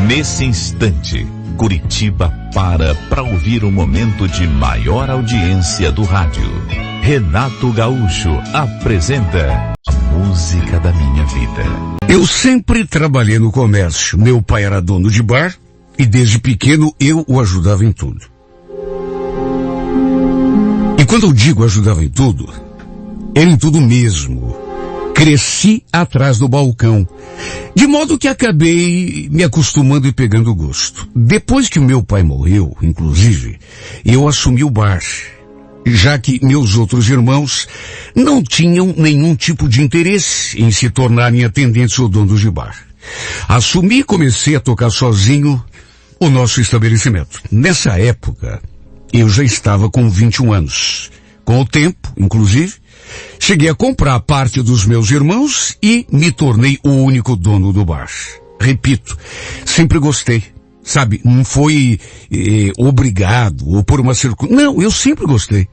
Nesse instante, Curitiba para ouvir o momento de maior audiência do rádio. Renato Gaúcho apresenta a música da minha vida. Eu sempre trabalhei no comércio. Meu pai era dono de bar e desde pequeno eu o ajudava em tudo. E quando eu digo ajudava em tudo, era em tudo mesmo. Cresci atrás do balcão, de modo que acabei me acostumando e pegando gosto. Depois que o meu pai morreu, inclusive, eu assumi o bar, já que meus outros irmãos não tinham nenhum tipo de interesse em se tornarem atendentes ou donos de bar. Assumi e comecei a tocar sozinho o nosso estabelecimento. Nessa época, eu já estava com 21 anos. Com o tempo, inclusive, cheguei a comprar parte dos meus irmãos e me tornei o único dono do bar. Repito, sempre gostei. Sabe, não foi obrigado ou por uma circunstância. Não, eu sempre gostei.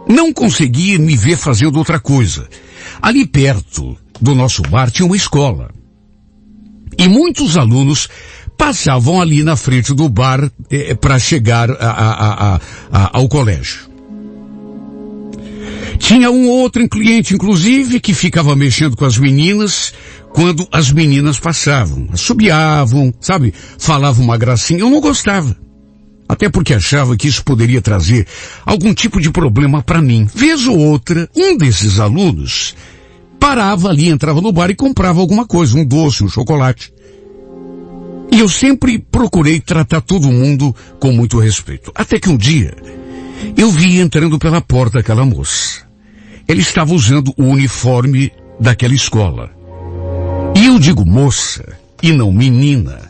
Não conseguia me ver fazendo outra coisa. Ali perto do nosso bar tinha uma escola. E muitos alunos passavam ali na frente do bar para chegar ao colégio. Tinha um ou outro cliente, inclusive, que ficava mexendo com as meninas quando as meninas passavam. Assobiavam, sabe? Falavam uma gracinha. Eu não gostava. Até porque achava que isso poderia trazer algum tipo de problema para mim. Vez ou outra, um desses alunos parava ali, entrava no bar e comprava alguma coisa, um doce, um chocolate. E eu sempre procurei tratar todo mundo com muito respeito. Até que um dia, eu vi entrando pela porta aquela moça. Ela estava usando o uniforme daquela escola. E eu digo moça e não menina,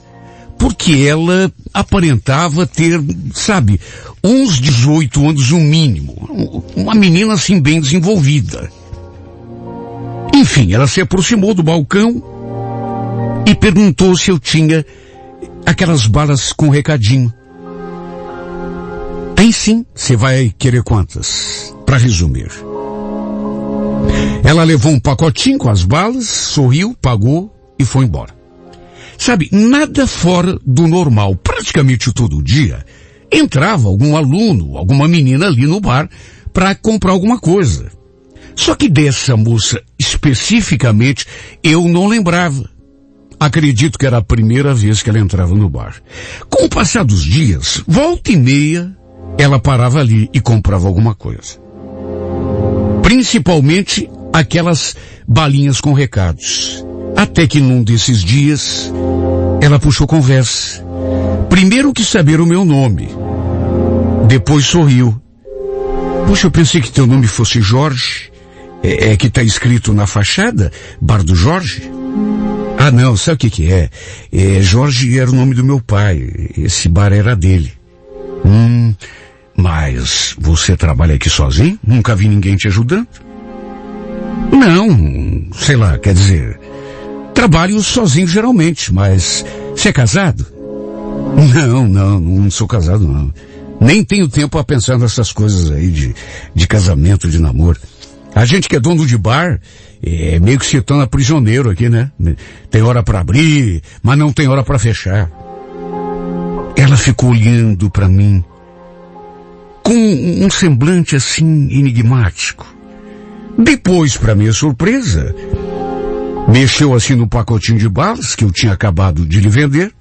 porque ela aparentava ter, sabe, uns 18 anos no mínimo. Uma menina assim bem desenvolvida. Enfim, ela se aproximou do balcão e perguntou se eu tinha aquelas balas com recadinho. Tem sim, você vai querer quantas? Para resumir. Ela levou um pacotinho com as balas, sorriu, pagou e foi embora. Sabe, nada fora do normal. Praticamente todo dia entrava algum aluno, alguma menina ali no bar para comprar alguma coisa. Só que dessa moça especificamente eu não lembrava. Acredito que era a primeira vez que ela entrava no bar. Com o passar dos dias, volta e meia, ela parava ali e comprava alguma coisa. Principalmente aquelas balinhas com recados. Até que num desses dias, ela puxou conversa. Primeiro quis saber o meu nome. Depois sorriu. Poxa, eu pensei que teu nome fosse Jorge. É que tá escrito na fachada? Bar do Jorge? Ah, não, sabe o que é? Jorge era o nome do meu pai. Esse bar era dele. Mas você trabalha aqui sozinho? Nunca vi ninguém te ajudando? Não, sei lá, quer dizer, trabalho sozinho geralmente, mas você é casado? Não sou casado não. Nem tenho tempo a pensar nessas coisas aí de casamento, de namoro. A gente que é dono de bar, meio que se torna prisioneiro aqui, né? Tem hora para abrir, mas não tem hora para fechar. Ela ficou olhando para mim com um semblante assim enigmático. Depois, para minha surpresa, mexeu assim no pacotinho de balas que eu tinha acabado de lhe vender,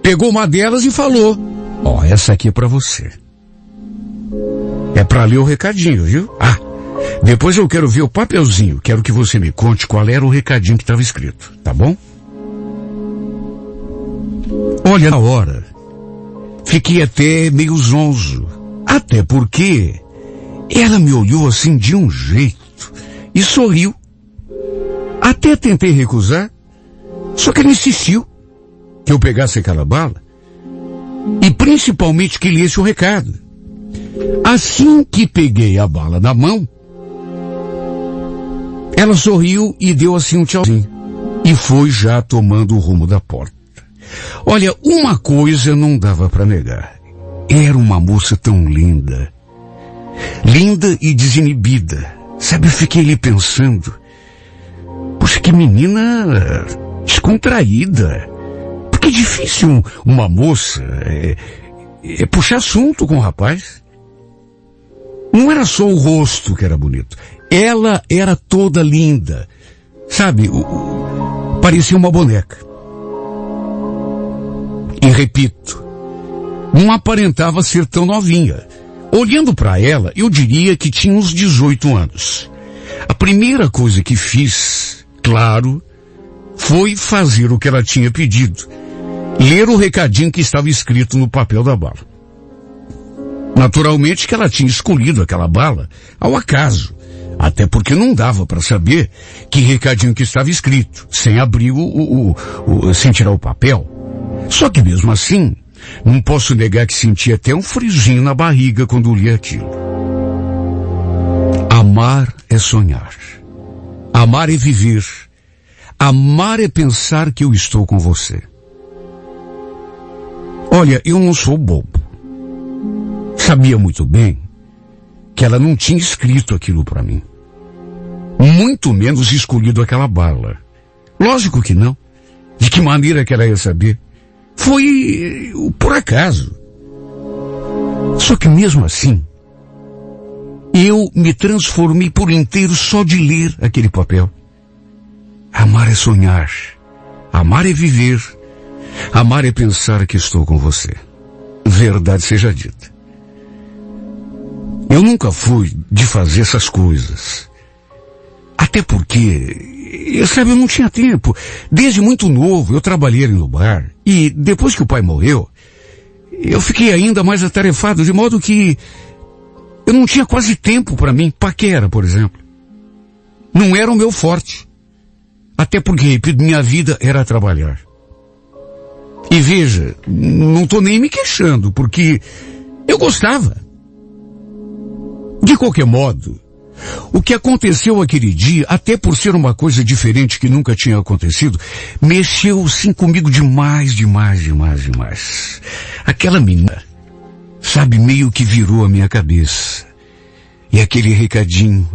pegou uma delas e falou: ó, essa aqui é para você. É para ler o recadinho, viu? Ah, depois eu quero ver o papelzinho, quero que você me conte qual era o recadinho que estava escrito, tá bom? Olha, na hora, fiquei até meio zonzo. Até porque ela me olhou assim de um jeito e sorriu. Até tentei recusar, só que ela insistiu que eu pegasse aquela bala e principalmente que lesse o recado. Assim que peguei a bala na mão, ela sorriu e deu assim um tchauzinho e foi já tomando o rumo da porta. Olha, uma coisa não dava para negar. Era uma moça tão linda. Linda e desinibida. Sabe, eu fiquei ali pensando, poxa, que menina descontraída. Por Que difícil uma moça puxar assunto com o rapaz. Não era só o rosto que era bonito. Ela era toda linda. Sabe, parecia uma boneca. E repito, não aparentava ser tão novinha. Olhando para ela, eu diria que tinha uns 18 anos. A primeira coisa que fiz, claro, foi fazer o que ela tinha pedido. Ler o recadinho que estava escrito no papel da bala. Naturalmente que ela tinha escolhido aquela bala ao acaso. Até porque não dava para saber que recadinho que estava escrito, sem abrir sem tirar o papel. Só que mesmo assim, não posso negar que senti até um friozinho na barriga quando li aquilo. Amar é sonhar. Amar é viver. Amar é pensar que eu estou com você. Olha, eu não sou bobo. Sabia muito bem que ela não tinha escrito aquilo para mim. Muito menos escolhido aquela bala. Lógico que não. De que maneira que ela ia saber? Foi por acaso. Só que mesmo assim, eu me transformei por inteiro só de ler aquele papel. Amar é sonhar. Amar é viver. Amar é pensar que estou com você. Verdade seja dita. Eu nunca fui de fazer essas coisas. Até porque, sabe, eu não tinha tempo. Desde muito novo eu trabalhei ali no bar. E depois que o pai morreu, eu fiquei ainda mais atarefado, de modo que eu não tinha quase tempo para mim. Paquera, por exemplo. Não era o meu forte. Até porque, repito, minha vida era trabalhar. E veja, não estou nem me queixando, porque eu gostava. De qualquer modo, o que aconteceu aquele dia, até por ser uma coisa diferente que nunca tinha acontecido, mexeu sim comigo demais. Aquela menina, sabe, meio que virou a minha cabeça. E aquele recadinho,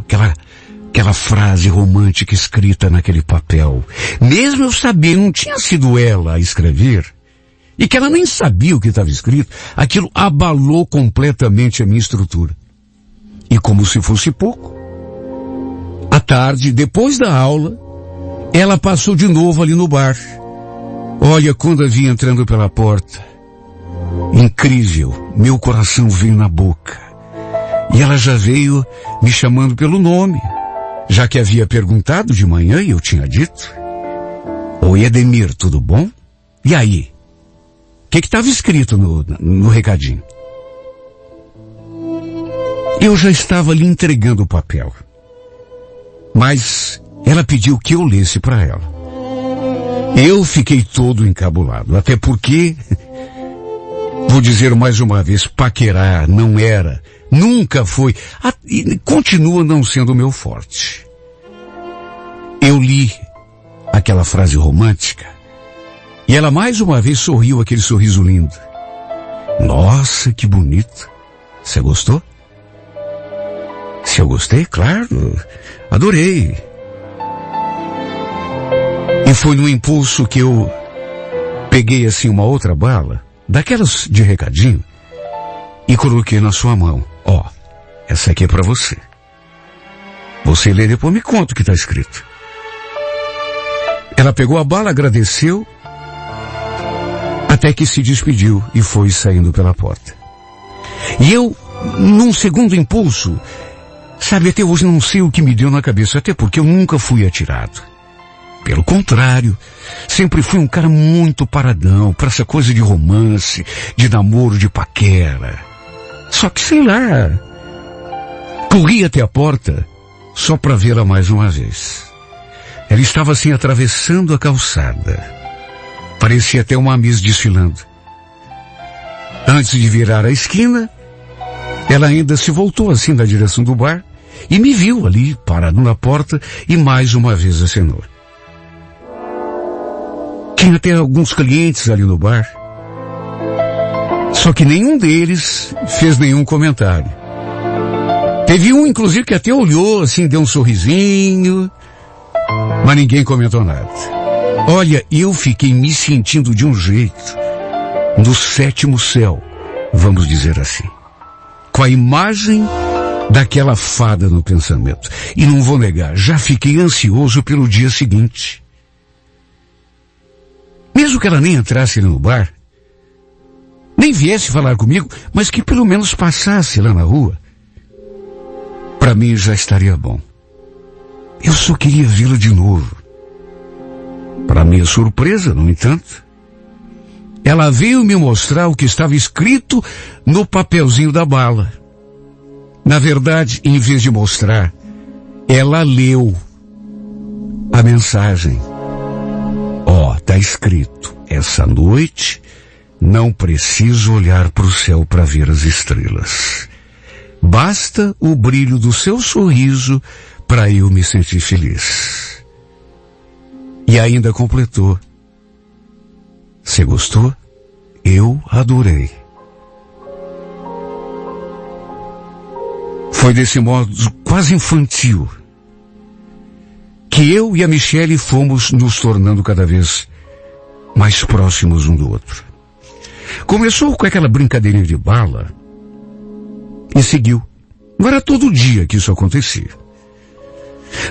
aquela frase romântica escrita naquele papel, mesmo eu sabendo, não tinha sido ela a escrever, e que ela nem sabia o que estava escrito, aquilo abalou completamente a minha estrutura. E como se fosse pouco, à tarde, depois da aula, ela passou de novo ali no bar. Olha, quando a vi entrando pela porta, incrível, meu coração veio na boca. E ela já veio me chamando pelo nome, já que havia perguntado de manhã e eu tinha dito. Oi, Edemir, tudo bom? E aí? O que estava escrito no recadinho? Eu já estava lhe entregando o papel. Mas ela pediu que eu lesse para ela. Eu fiquei todo encabulado, até porque, vou dizer mais uma vez, paquerar não era, nunca foi, e continua não sendo o meu forte. Eu li aquela frase romântica e ela mais uma vez sorriu aquele sorriso lindo. Nossa, que bonito. Você gostou? Se eu gostei, claro, adorei. E foi no impulso que eu peguei assim uma outra bala, daquelas de recadinho, e coloquei na sua mão. Ó, essa aqui é pra você. Você lê e depois me conta o que tá escrito. Ela pegou a bala, agradeceu, até que se despediu e foi saindo pela porta. E eu, num segundo impulso, sabe, até hoje não sei o que me deu na cabeça, até porque eu nunca fui atirado. Pelo contrário, sempre fui um cara muito paradão, para essa coisa de romance, de namoro, de paquera. Só que, sei lá, corri até a porta só para vê-la mais uma vez. Ela estava assim atravessando a calçada. Parecia até uma Miss desfilando. Antes de virar a esquina, ela ainda se voltou assim na direção do bar e me viu ali, parado na porta, e mais uma vez acenou. Tinha até alguns clientes ali no bar. Só que nenhum deles fez nenhum comentário. Teve um, inclusive, que até olhou, assim, deu um sorrisinho, mas ninguém comentou nada. Olha, eu fiquei me sentindo de um jeito, no 7º céu, vamos dizer assim, com a imagem daquela fada no pensamento. E não vou negar, já fiquei ansioso pelo dia seguinte. Mesmo que ela nem entrasse no bar, nem viesse falar comigo, mas que pelo menos passasse lá na rua, para mim já estaria bom. Eu só queria vê-la de novo. Para minha surpresa, no entanto, ela veio me mostrar o que estava escrito no papelzinho da bala. Na verdade, em vez de mostrar, ela leu a mensagem. Tá escrito: essa noite não preciso olhar para o céu para ver as estrelas. Basta o brilho do seu sorriso para eu me sentir feliz. E ainda completou: você gostou? Eu adorei. Foi desse modo quase infantil que eu e a Michele fomos nos tornando cada vez mais próximos um do outro. Começou com aquela brincadeirinha de bala e seguiu. Não era todo dia que isso acontecia.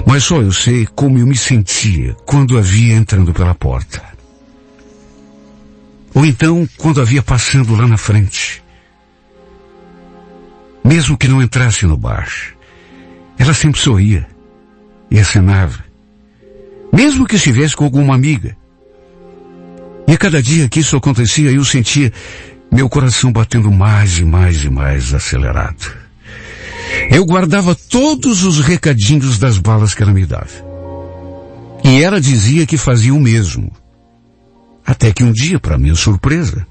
Mas só eu sei como eu me sentia quando a via entrando pela porta. Ou então, quando a via passando lá na frente. Mesmo que não entrasse no bar, ela sempre sorria e acenava. Mesmo que estivesse com alguma amiga. E a cada dia que isso acontecia, eu sentia meu coração batendo mais e mais e mais acelerado. Eu guardava todos os recadinhos das balas que ela me dava. E ela dizia que fazia o mesmo. Até que um dia, para minha surpresa,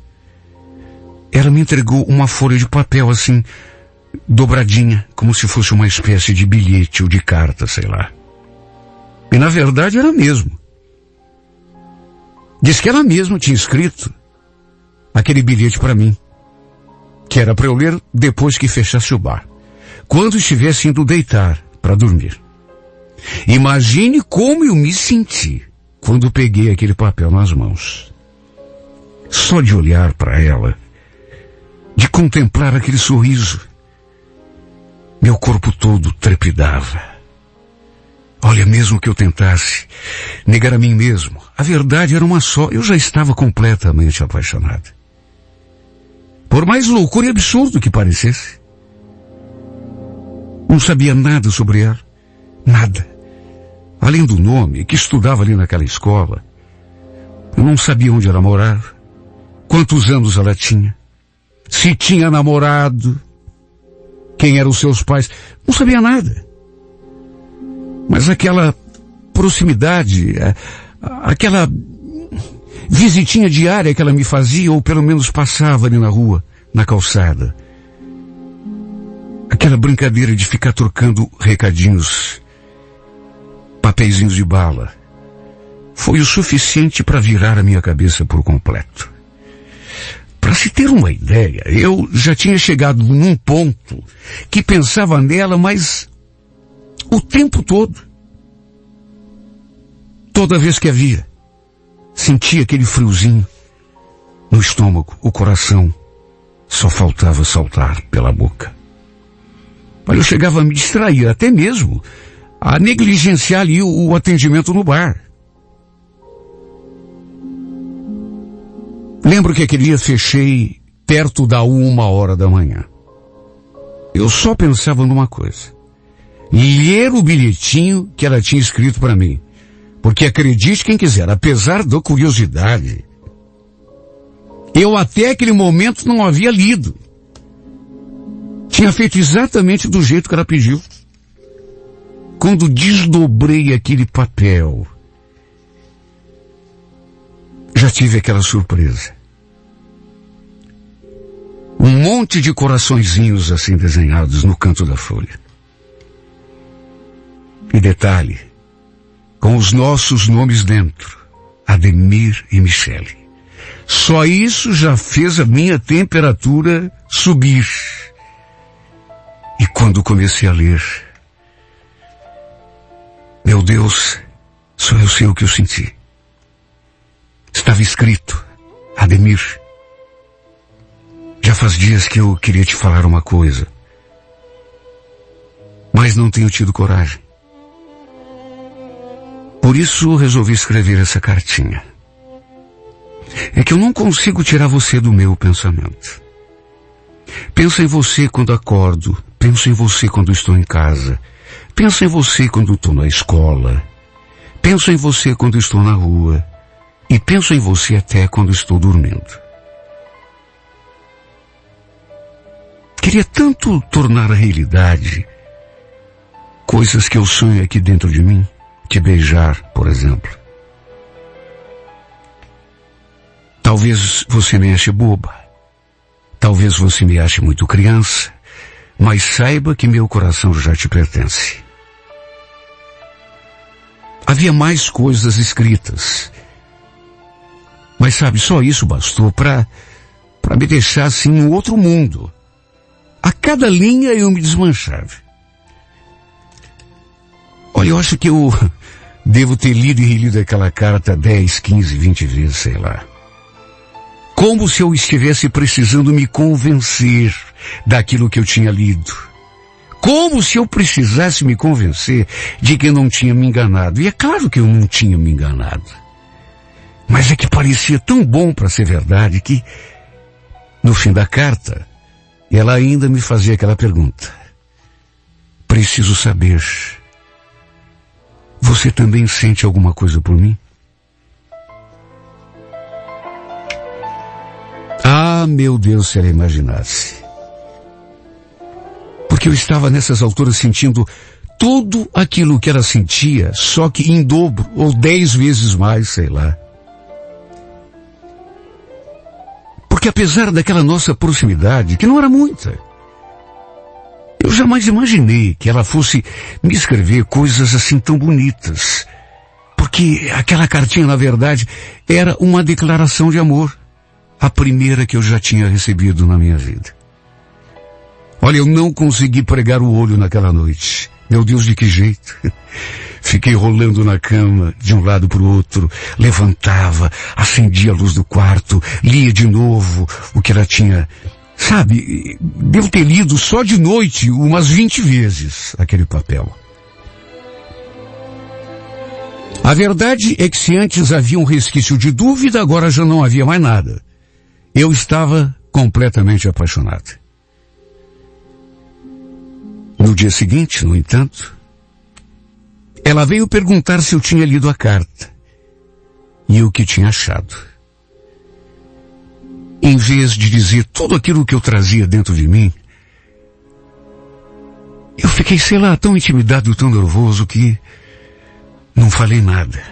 ela me entregou uma folha de papel assim, dobradinha, como se fosse uma espécie de bilhete ou de carta, sei lá. E na verdade era mesmo. Diz que ela mesma tinha escrito aquele bilhete para mim, que era para eu ler depois que fechasse o bar, quando estivesse indo deitar para dormir. Imagine como eu me senti quando peguei aquele papel nas mãos. Só de olhar para ela, de contemplar aquele sorriso, meu corpo todo trepidava. Olha, mesmo que eu tentasse negar a mim mesmo, a verdade era uma só: eu já estava completamente apaixonado. Por mais loucura e absurdo que parecesse. Não sabia nada sobre ela. Nada. Além do nome, que estudava ali naquela escola. Eu não sabia onde ela morava, quantos anos ela tinha, se tinha namorado, quem eram os seus pais. Não sabia nada. Mas aquela proximidade, aquela visitinha diária que ela me fazia, ou pelo menos passava ali na rua, na calçada. Aquela brincadeira de ficar trocando recadinhos, papeizinhos de bala, foi o suficiente para virar a minha cabeça por completo. Para se ter uma ideia, eu já tinha chegado num ponto que pensava nela, mas o tempo todo. Toda vez que a via, sentia aquele friozinho no estômago, o coração só faltava saltar pela boca. Olha, eu chegava a me distrair, até mesmo a negligenciar ali o atendimento no bar. Lembro que aquele dia fechei perto da 1h da manhã. Eu só pensava numa coisa: ler o bilhetinho que ela tinha escrito para mim. Porque acredite quem quiser, apesar da curiosidade, eu até aquele momento não havia lido. Tinha feito exatamente do jeito que ela pediu. Quando desdobrei aquele papel, já tive aquela surpresa. Um monte de coraçõezinhos assim desenhados no canto da folha. E detalhe, com os nossos nomes dentro, Ademir e Michele. Só isso já fez a minha temperatura subir. E quando comecei a ler, meu Deus, só eu sei o que eu senti. Estava escrito: Ademir, já faz dias que eu queria te falar uma coisa, mas não tenho tido coragem. Por isso resolvi escrever essa cartinha. É que eu não consigo tirar você do meu pensamento. Penso em você quando acordo, penso em você quando estou em casa, penso em você quando estou na escola, penso em você quando estou na rua e penso em você até quando estou dormindo. Queria tanto tornar a realidade coisas que eu sonho aqui dentro de mim, te beijar, por exemplo. Talvez você me ache boba, talvez você me ache muito criança, mas saiba que meu coração já te pertence. Havia mais coisas escritas, mas sabe, só isso bastou para me deixar assim em outro mundo. A cada linha eu me desmanchava. Olha, eu acho que eu devo ter lido e relido aquela carta 10, 15, 20 vezes, sei lá. Como se eu estivesse precisando me convencer daquilo que eu tinha lido. Como se eu precisasse me convencer de que eu não tinha me enganado. E é claro que eu não tinha me enganado. Mas é que parecia tão bom para ser verdade que, no fim da carta, ela ainda me fazia aquela pergunta. Preciso saber, você também sente alguma coisa por mim? Ah, meu Deus, se ela imaginasse. Porque eu estava nessas alturas sentindo tudo aquilo que ela sentia, só que em dobro, ou 10 vezes mais, sei lá. Porque apesar daquela nossa proximidade, que não era muita, eu jamais imaginei que ela fosse me escrever coisas assim tão bonitas. Porque aquela cartinha, na verdade, era uma declaração de amor. A primeira que eu já tinha recebido na minha vida. Olha, eu não consegui pregar o olho naquela noite. Meu Deus, de que jeito? Fiquei rolando na cama, de um lado para o outro, levantava, acendia a luz do quarto, lia de novo o que ela tinha. Sabe, devo ter lido só de noite umas 20 vezes aquele papel. A verdade é que se antes havia um resquício de dúvida, agora já não havia mais nada. Eu estava completamente apaixonado. No dia seguinte, no entanto, ela veio perguntar se eu tinha lido a carta e o que tinha achado. Em vez de dizer tudo aquilo que eu trazia dentro de mim, eu fiquei, sei lá, tão intimidado, tão nervoso que não falei nada.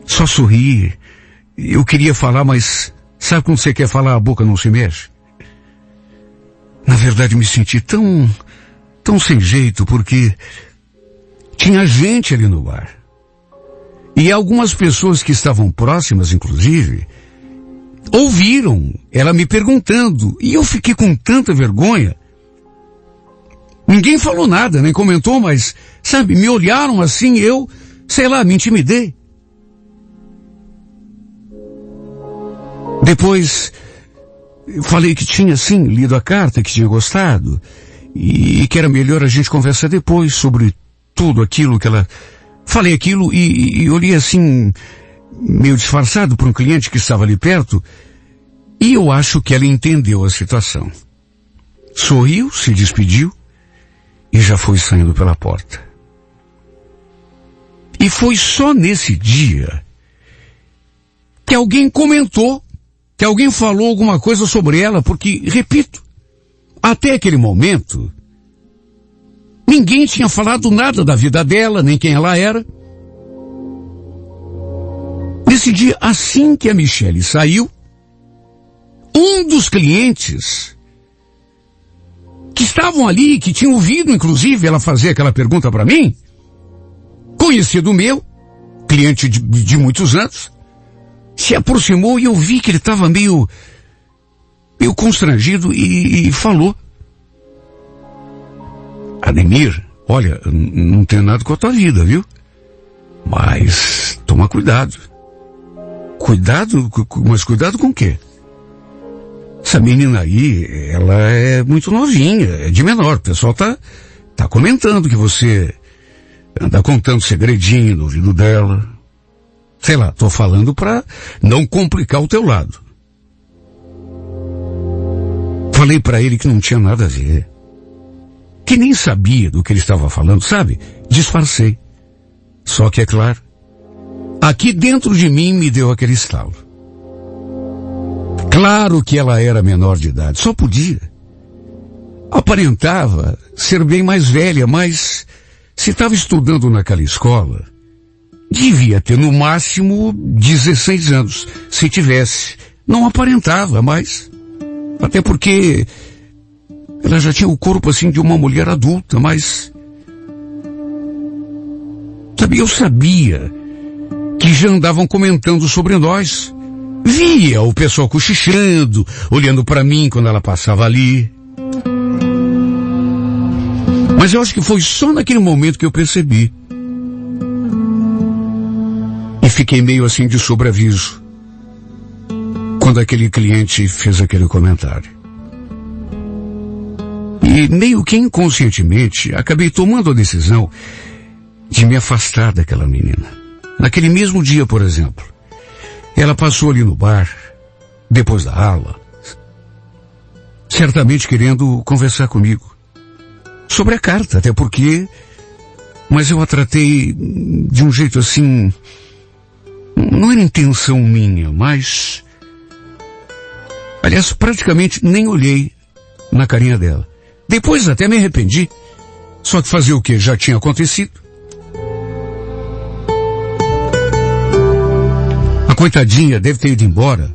Só sorri. Eu queria falar, mas sabe quando você quer falar, a boca não se mexe? Na verdade, me senti tão sem jeito, porque tinha gente ali no bar. E algumas pessoas que estavam próximas, inclusive, ouviram ela me perguntando. E eu fiquei com tanta vergonha. Ninguém falou nada, nem comentou, mas, sabe, me olharam assim, eu, sei lá, me intimidei. Depois, eu falei que tinha, sim, lido a carta, que tinha gostado, e que era melhor a gente conversar depois sobre tudo aquilo que ela... Falei aquilo e olhei assim, meio disfarçado para um cliente que estava ali perto, e eu acho que ela entendeu a situação. Sorriu, se despediu, e já foi saindo pela porta. E foi só nesse dia que alguém comentou, que alguém falou alguma coisa sobre ela, porque, repito, até aquele momento, ninguém tinha falado nada da vida dela, nem quem ela era. Nesse dia, assim que a Michele saiu, um dos clientes que estavam ali, que tinham ouvido, inclusive, ela fazer aquela pergunta para mim, conhecido meu, cliente de muitos anos, se aproximou e eu vi que ele estava meio constrangido e falou: Ademir, olha, não tem nada com a tua vida, viu? Mas toma cuidado. Cuidado? Mas cuidado com o quê? Essa menina aí, ela é muito novinha, é de menor. O pessoal tá comentando que você anda contando segredinho no ouvido dela. Sei lá, tô falando pra não complicar o teu lado. Falei pra ele que não tinha nada a ver. Que nem sabia do que ele estava falando, sabe? Disfarcei. Só que é claro, aqui dentro de mim me deu aquele estalo. Claro que ela era menor de idade, só podia. Aparentava ser bem mais velha, mas se estava estudando naquela escola, devia ter no máximo 16 anos, se tivesse. Não aparentava mais. Até porque ela já tinha o corpo assim de uma mulher adulta, mas... eu sabia que já andavam comentando sobre nós. Via o pessoal cochichando, olhando para mim quando ela passava ali. Mas eu acho que foi só naquele momento que eu percebi. E fiquei meio assim de sobreaviso quando aquele cliente fez aquele comentário. E meio que inconscientemente acabei tomando a decisão de me afastar daquela menina. Naquele mesmo dia, por exemplo, ela passou ali no bar, depois da aula, certamente querendo conversar comigo sobre a carta, até porque, mas eu a tratei de um jeito assim, não era intenção minha, mas, aliás, praticamente nem olhei na carinha dela. Depois até me arrependi, só que fazer o que já tinha acontecido. A coitadinha deve ter ido embora,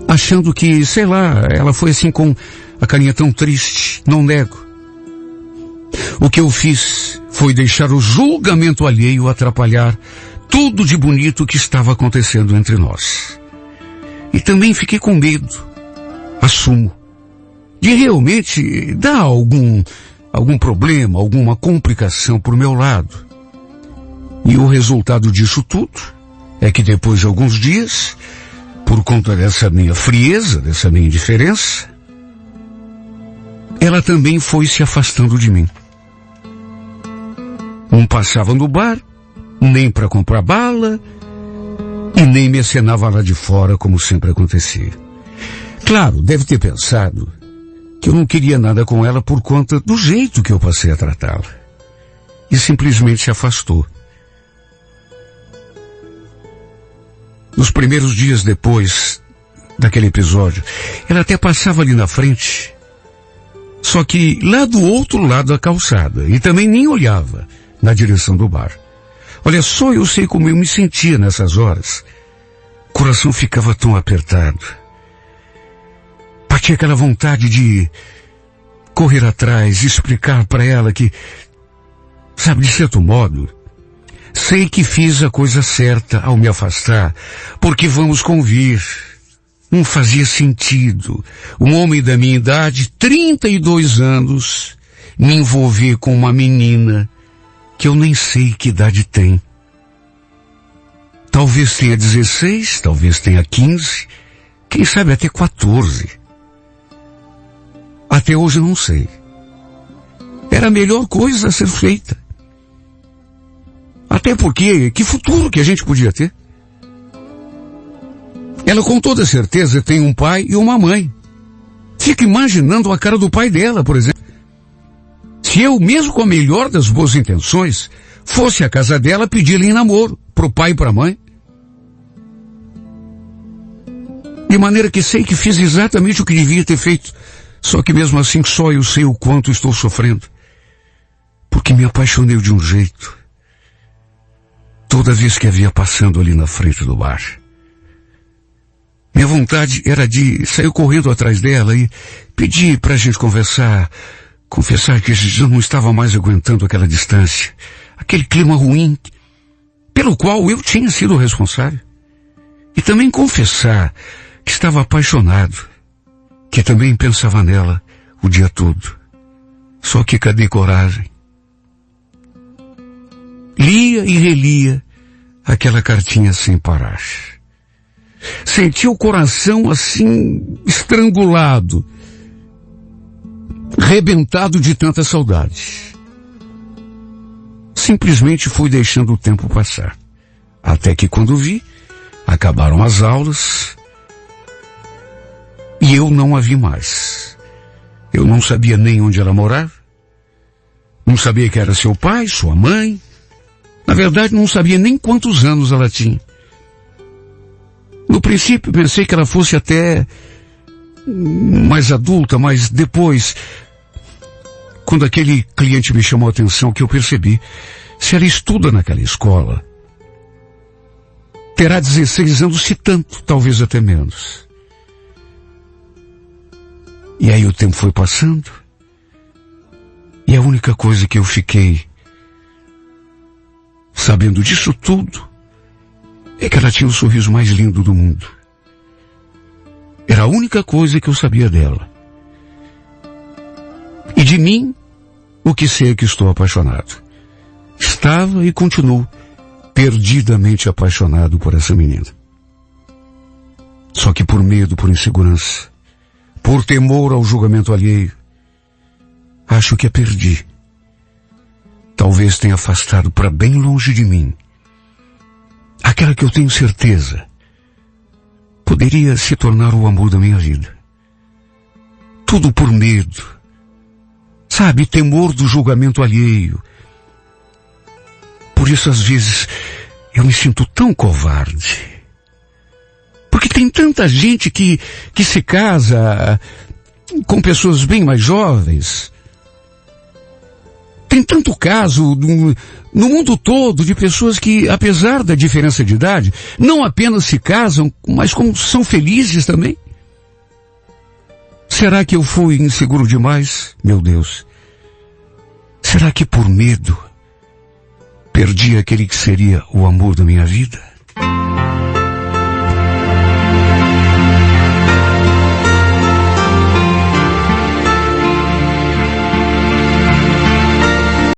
achando que, sei lá, ela foi assim com a carinha tão triste, não nego. O que eu fiz foi deixar o julgamento alheio atrapalhar tudo de bonito que estava acontecendo entre nós. E também fiquei com medo, assumo, de realmente dar algum problema, alguma complicação por meu lado. E o resultado disso tudo é que depois de alguns dias, por conta dessa minha frieza, dessa minha indiferença, ela também foi se afastando de mim. Não passava no bar, nem para comprar bala, e nem me acenava lá de fora, como sempre acontecia. Claro, deve ter pensado que eu não queria nada com ela por conta do jeito que eu passei a tratá-la. E simplesmente se afastou. Nos primeiros dias depois daquele episódio, ela até passava ali na frente, só que lá do outro lado da calçada, e também nem olhava na direção do bar. Olha, só eu sei como eu me sentia nessas horas. O coração ficava tão apertado. Batia aquela vontade de correr atrás, explicar para ela que, sabe, de certo modo, sei que fiz a coisa certa ao me afastar, porque vamos convir, não fazia sentido um homem da minha idade, 32 anos, me envolver com uma menina que eu nem sei que idade tem. Talvez tenha 16, talvez tenha 15, quem sabe até 14. Até hoje não sei. Era a melhor coisa a ser feita. Até porque, que futuro que a gente podia ter? Ela com toda certeza tem um pai e uma mãe. Fica imaginando a cara do pai dela, por exemplo. Se eu, mesmo com a melhor das boas intenções, fosse à casa dela pedir-lhe em namoro, pro pai e pra mãe. De maneira que sei que fiz exatamente o que devia ter feito. Só que mesmo assim só eu sei o quanto estou sofrendo. Porque me apaixonei de um jeito. Toda vez que a via passando ali na frente do bar. Minha vontade era de sair correndo atrás dela e pedir pra gente conversar. Confessar que já não estava mais aguentando aquela distância. Aquele clima ruim, pelo qual eu tinha sido responsável. E também confessar que estava apaixonado. Que também pensava nela o dia todo. Só que cadê coragem? Lia e relia aquela cartinha sem parar. Senti o coração assim, estrangulado, rebentado de tanta saudade. Simplesmente fui deixando o tempo passar. Até que quando vi, acabaram as aulas e eu não a vi mais. Eu não sabia nem onde ela morava, não sabia que era seu pai, sua mãe. Na verdade, não sabia nem quantos anos ela tinha. No princípio, pensei que ela fosse até mais adulta, mas depois, quando aquele cliente me chamou a atenção, que eu percebi, se ela estuda naquela escola, terá 16 anos, se tanto, talvez até menos. E aí o tempo foi passando, e a única coisa que eu fiquei sabendo disso tudo é que ela tinha o sorriso mais lindo do mundo. Era a única coisa que eu sabia dela. E de mim, o que sei é que estou apaixonado. Estava e continuo perdidamente apaixonado por essa menina. Só que por medo, por insegurança, por temor ao julgamento alheio, acho que a perdi. Talvez tenha afastado para bem longe de mim aquela que eu tenho certeza poderia se tornar o amor da minha vida. Tudo por medo, sabe, temor do julgamento alheio. Por isso, às vezes, eu me sinto tão covarde. Porque tem tanta gente que se casa com pessoas bem mais jovens. Tem tanto caso no mundo todo de pessoas que, apesar da diferença de idade, não apenas se casam, mas como são felizes também. Será que eu fui inseguro demais? Meu Deus. Será que por medo perdi aquele que seria o amor da minha vida?